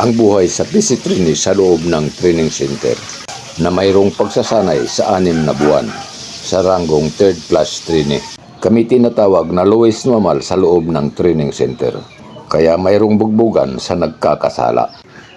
ang buhay sa PC trainee sa loob ng training center na mayroong pagsasanay sa 6 na buwan sa ranggong 3rd class trainee. Kami tinatawag na lowest normal sa loob ng training center. Kaya mayroong bugbugan sa nagkakasala,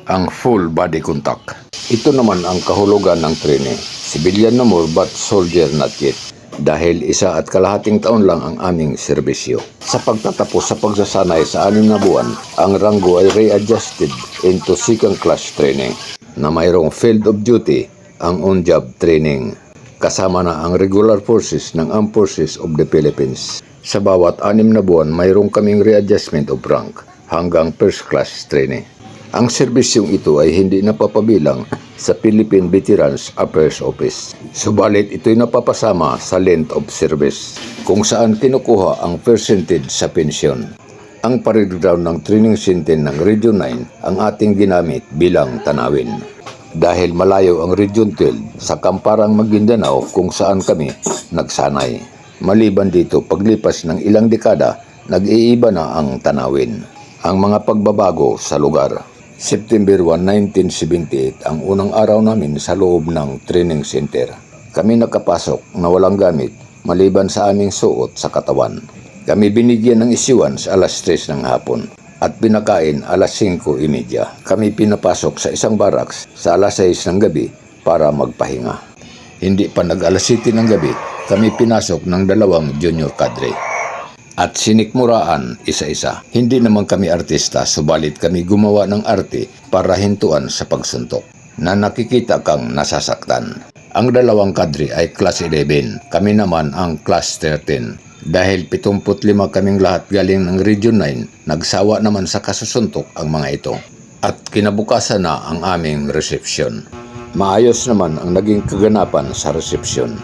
ang full body contact. Ito naman ang kahulugan ng trainee. Civilian no more but soldier not yet. Dahil 1.5 taon lang ang aming serbisyo. Sa pagtatapos sa pagsasanay sa 6 na buwan, ang ranggo ay readjusted into 2nd class training na mayroong field of duty ang on-job training. Kasama na ang regular forces ng Armed Forces of the Philippines. Sa bawat 6 na buwan, mayroong kaming readjustment of rank hanggang 1st class training. Ang serbisyong ito ay hindi napapabilang sa Philippine Veterans Affairs Office. Subalit ito'y napapasama sa length of service, kung saan kinukuha ang percentage sa pensyon. Ang parade ground ng training center ng Region 9 ang ating ginamit bilang tanawin. Dahil malayo ang Region 12 sa Kamparang Maguindanao kung saan kami nagsanay. Maliban dito, paglipas ng ilang dekada, nag-iiba na ang tanawin. Ang mga pagbabago sa lugar. September 1, 1978 ang unang araw namin sa loob ng training center. Kami nakapasok na walang gamit maliban sa aming suot sa katawan. Kami binigyan ng isiwan sa alas 3 ng hapon at pinakain alas 5:30. Kami pinapasok sa isang barracks sa alas 6 ng gabi para magpahinga. Hindi pa nag-alas 7 ng gabi, kami pinasok ng 2 junior cadre. At sinikmuraan isa-isa. Hindi naman kami artista, subalit kami gumawa ng arte para hintuan sa pagsuntok na nakikita kang nasasaktan. Ang 2 kadre ay class 11, kami naman ang class 13. Dahil 75 kaming lahat galing ng Region 9, nagsawa naman sa kasusuntok ang mga ito. At kinabukasan na ang aming reception. Maayos naman ang naging kaganapan sa reception.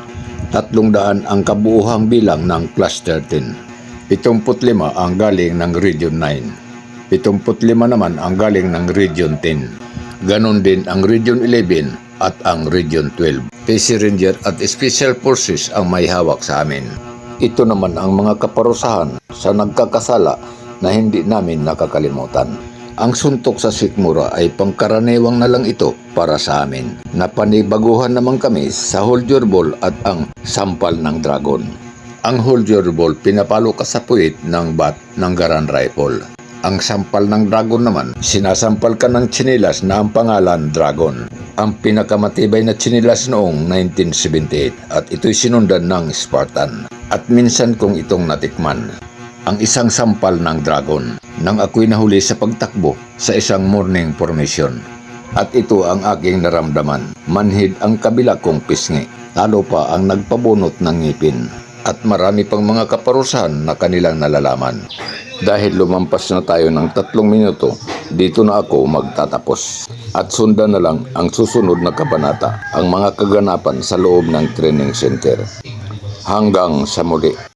300 ang kabuuhang bilang ng class 13. 75 ang galing ng Region 9. 75 naman ang galing ng Region 10. Ganon din ang Region 11 at ang Region 12. PC Ranger at Special Forces ang may hawak sa amin. Ito naman ang mga kaparusahan sa nagkakasala na hindi namin nakakalimutan. Ang suntok sa sikmura ay pangkaraniwang na lang ito para sa amin. Napanibaguhan naman kami sa hold your ball at ang sampal ng dragon. Ang hold your ball, pinapalo ka sa puwit ng bat ng Garand rifle. Ang sampal ng dragon naman, sinasampal ka ng tsinilas na ang pangalan Dragon. Ang pinakamatibay na tsinilas noong 1978 at ito'y sinundan ng Spartan. At minsan kong itong natikman, ang isang sampal ng Dragon nang ako'y nahuli sa pagtakbo sa isang morning formation. At ito ang aking naramdaman, manhid ang kabila kong pisngi, lalo pa ang nagpabunot ng ngipin. At marami pang mga kaparusahan na kanilang nalalaman. Dahil lumampas na tayo ng 3 minuto, dito na ako magtatapos. At sundan na lang ang susunod na kabanata, ang mga kaganapan sa loob ng training center. Hanggang sa muli.